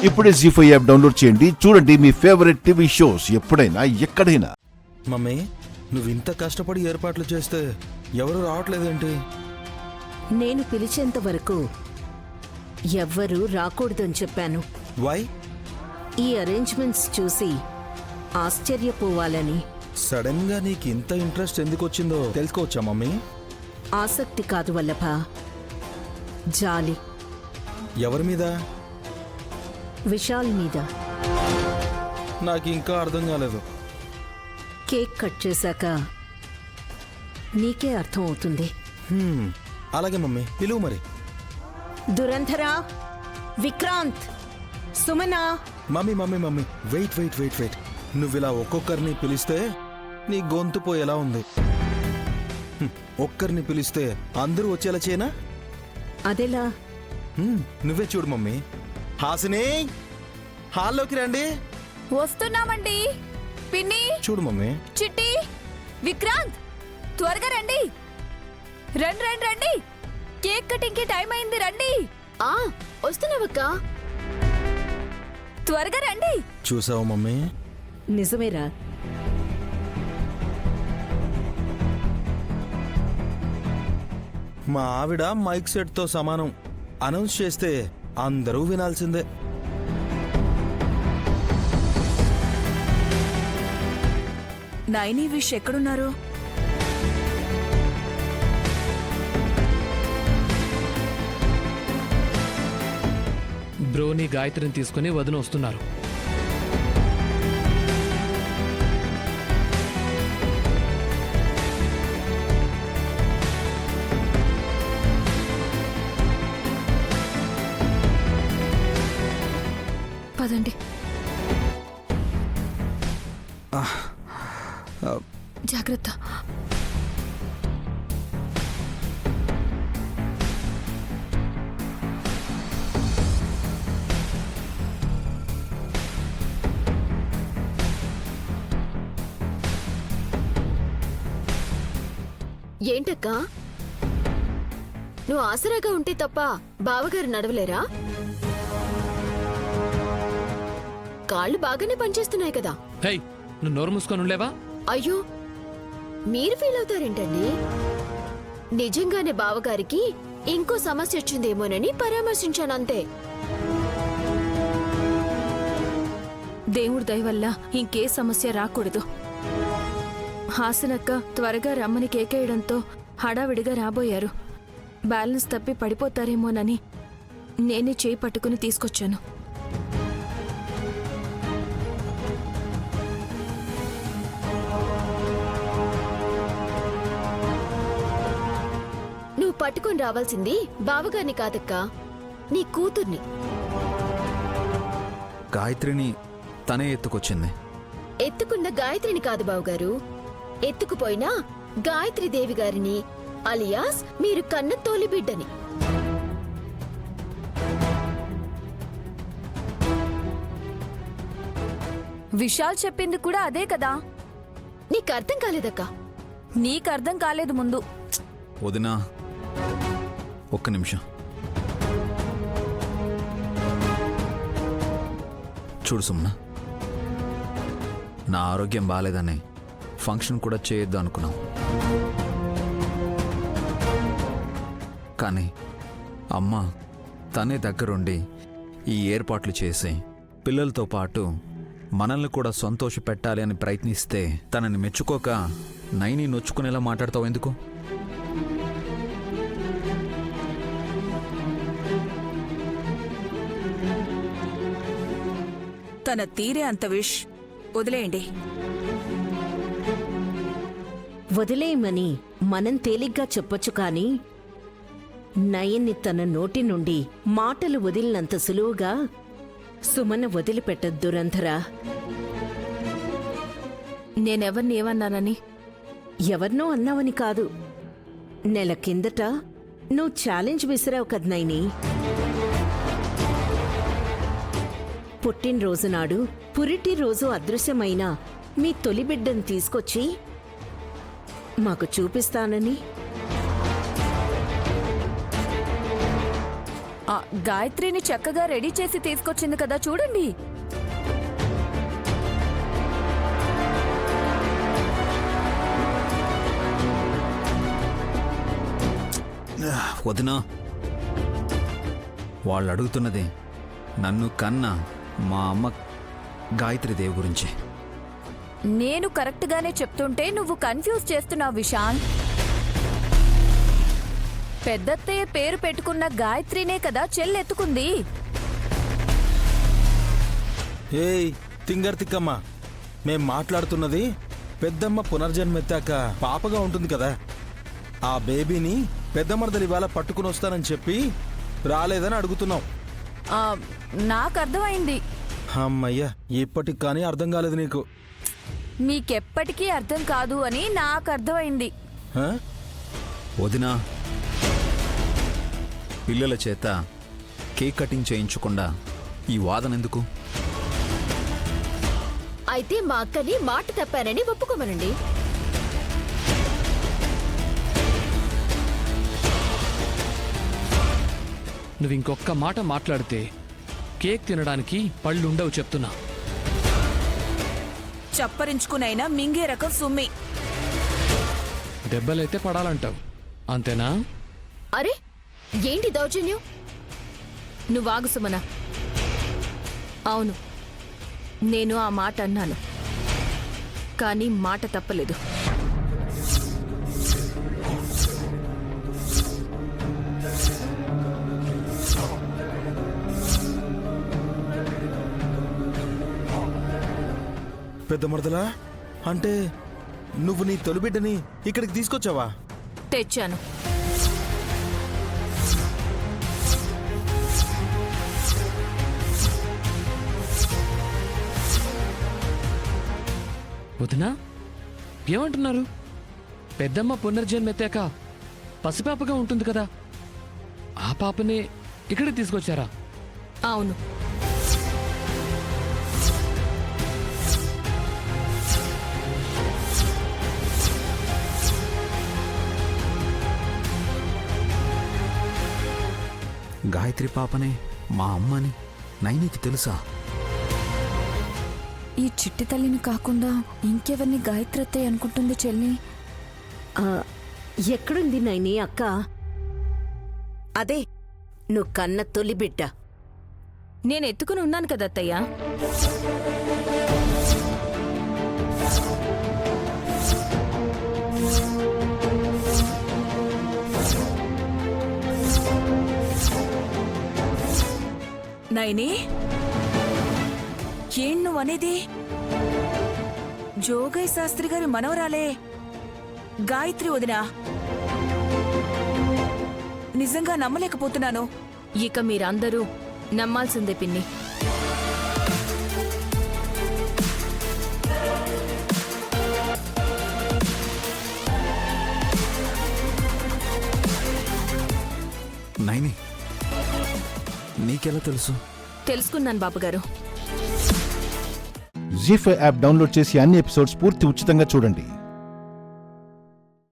ఇప్పుడే జీ5 app download చేయండి. చూడండి మీ ఫేవరెట్ టీవీ షోస్ ఎప్పుడైనా ఎక్కడైనా. మమ్మీ, నువ్వు ఇంత కష్టపడి ఏర్పాట్లు చేస్తే ఎవరు రావట్లేదేంటి? నేను పిలిచేంత వరకు ఎవ్వరూ రాకూడదని చెప్పాను. వై? ఈ అరేంజ్మెంట్స్ చూసి ఆశ్చర్యపోవాలని. సడన్ గా నీకు ఇంత ఇంట్రెస్ట్ ఎందుకు వచ్చిందో తెలుసుకోవచ్చా మమ్మీ? ఆసక్తి కాదు వల్లభ, జాలి. ఎవరి మీద? విశాల్ మీద. నాకు ఇంకా అర్థం కాలేదు. కేక్ కట్ చేశాక నీకే అర్థం అవుతుంది. అలాగే మమ్మీ, పిలువు మరి. Durandhara, Vikrant, Sumana. Mummy mummy mummy, wait wait wait wait. నువ్వు ఇలా ఒక్కొక్కరిని పిలిస్తే నీ గొంతు పోయేలా ఉంది. ఒక్కరిని పిలిస్తే అందరూ వచ్చేలా చేయనా? అదెలా? నువ్వే చూడు మమ్మీ. హాసిని, హాల్లోకి రండి. వస్తున్నామండి. పిన్ని, చూడు మమ్మీ. చిట్టి, విక్రాంత్, త్వరగా రండి. రండి రండి రండి, కేక్ కటింగ్ కి టైం అయింది. రండి. వస్తున్నావక్క, త్వరగా రండి. చూసావు మమ్మీ? నిజమేరా. మా ఆవిడ మైక్ సెట్ తో సమానం. అనౌన్స్ చేస్తే అందరూ వినాల్సిందే. నైని విష్ ఎక్కడున్నారు? బ్రోని గాయత్రిని తీసుకుని వదిన వస్తున్నారు. పదండి. జాగ్రత్త. ఏంటక్క, నువ్వు ఆసరాగా ఉంటే తప్ప బావగారు నడవలేరా? కాళ్ళు బాగానే పనిచేస్తున్నాయి కదా. హై, నువ్వు నోరు మూసుకొని ఉండలేవా? అయ్యో, మీరు ఫీల్ అవుతారేంటండి? నిజంగానే బావగారికి ఇంకో సమస్య వచ్చిందేమోనని పరామర్శించానంతే. దేవుడి దయ వల్ల ఇంకే సమస్య రాకూడదు. హాసనక్క త్వరగా రమ్మని కేకేయడంతో హడావిడిగా రాబోయారు. బ్యాలెన్స్ తప్పి పడిపోతారేమోనని నేనే చేయి పట్టుకుని తీసుకొచ్చాను. నువ్వు పట్టుకొని రావాల్సింది బావగారిని కాదక్కా, నీ కూతుర్ని. గాయత్రిని తనే ఎత్తుకొచ్చింది. ఎత్తుకున్న గాయత్రిని కాదు బావగారు, ఎత్తుకుపోయినా గాయత్రి దేవి గారిని, అలియాస్ మీరు కన్న తోలి బిడ్డని. విశాల్ చెప్పింది కూడా అదే కదా. నీకు అర్థం కాలేదక్కా? నీకు అర్థం కాలేదు ముందు. వదినా, ఒక్క నిమిషం. చూడు సుమ్నా, నా ఆరోగ్యం బాగాలేదని ఫంక్షన్ కూడా చేయొద్దు అనుకున్నాం. కానీ అమ్మ తనే దగ్గరుండి ఈ ఏర్పాట్లు చేసి పిల్లలతో పాటు మనల్ని కూడా సంతోష పెట్టాలి అని ప్రయత్నిస్తే తనని మెచ్చుకోక నైని నొచ్చుకునేలా మాట్లాడతావు ఎందుకు? తన తీరే అంత విష్ వదిలేయండి. వదిలేయమని మనం తేలిగ్గా చెప్పొచ్చు, కానీ నయన్ని తన నోటి నుండి మాటలు వదిలినంత సులువుగా సుమన వదిలిపెట్టదు దురంధరా. నేనెవర్ని ఏమన్నానని? ఎవరినో అన్నావని కాదు, నెల కిందట నువ్వు ఛాలెంజ్ విసిరావు కదా నైని. పుట్టినరోజు నాడు పురిటి రోజు అదృశ్యమైన మీ తొలి బిడ్డను తీసుకొచ్చి మాకు చూపిస్తానని. గాయత్రిని చక్కగా రెడీ చేసి తీసుకొచ్చింది కదా చూడండి. వదినా, వాళ్ళు అడుగుతున్నది నన్ను కన్నా మా అమ్మ గాయత్రీదేవి గురించి. నేను కరెక్ట్గానే చెప్తుంటే నువ్వు కన్ఫ్యూజ్ చేస్తున్నావు విశాల్. పెద్దత్తయ్య పేరు పెట్టుకున్న గాయత్రినే కదా చెల్లెత్తుకుంది. ఏయ్ తింగర్ తిక్కమ్మ, మేం మాట్లాడుతున్నది పెద్దమ్మ పునర్జన్మెత్తాక పాపగా ఉంటుంది కదా, ఆ బేబీని పెద్ద మరదలు ఇవాళ పట్టుకుని వస్తానని చెప్పి రాలేదని అడుగుతున్నాం. ఆ, నాకు అర్థమైంది. అమ్మయ్య, ఇప్పటికి కానీ అర్థం కాలేదు నీకు. మీకెప్పటికీ అర్థం కాదు అని నాకు అర్థమైంది. ఆ? వదినా, పిల్లల చేత కేక్ కటింగ్ చేయించకుండా ఈ వాదన ఎందుకు? అయితే మా అక్కని మాట తప్పానని ఒప్పుకోమనండి. నువ్వు ఇంకొక్క మాట మాట్లాడితే కేక్ తినడానికి పళ్ళుండవు చెప్తున్నా. చప్పరించుకునైనా మింగే రకం సుమ్మి. దెబ్బలైతే పడాలంటావు అంతేనా? అరే ఏంటి దౌర్జన్యం? నువ్వాగు సుమన. అవును, నేను ఆ మాట అన్నాను, కానీ మాట తప్పలేదు. పెద్ద మరదలా, అంటే నువ్వు నీ తొలిబిడ్డని ఇక్కడికి తీసుకొచ్చావా? తెచ్చాను. వదినా, ఏమంటున్నారు? పెద్దమ్మ పునర్జన్మెత్తాక పసిపాపగా ఉంటుంది కదా, ఆ పాపనే ఇక్కడికి తీసుకొచ్చారా? అవును. గాయత్రి పాపనే మా అమ్మని నైనికి తెలుసా? ఈ చిట్టి తల్లిని కాకుండా ఇంకెవరిని గాయత్రత్తయ్య అనుకుంటుంది చెల్లి? ఆ, ఎక్కడుంది నైని అక్క? అదే నువ్వు కన్న తొలి బిడ్డ. నేను ఎత్తుకుని ఉన్నాను కదా అత్తయ్య. నైని, ఏం నువ్వనేది? జోగయ్య శాస్త్రి గారి మనవరాలే గాయత్రి వదినా. నిజంగా నమ్మలేకపోతున్నాను. ఇక మీరందరూ నమ్మాల్సిందే పిన్ని. నైని, నీకెలా తెలుసు? తెలుసుకున్నాను బాబుగారు. జీ5 యాప్ డౌన్లోడ్ చేసి అన్ని ఎపిసోడ్స్ పూర్తి ఉచితంగా చూడండి.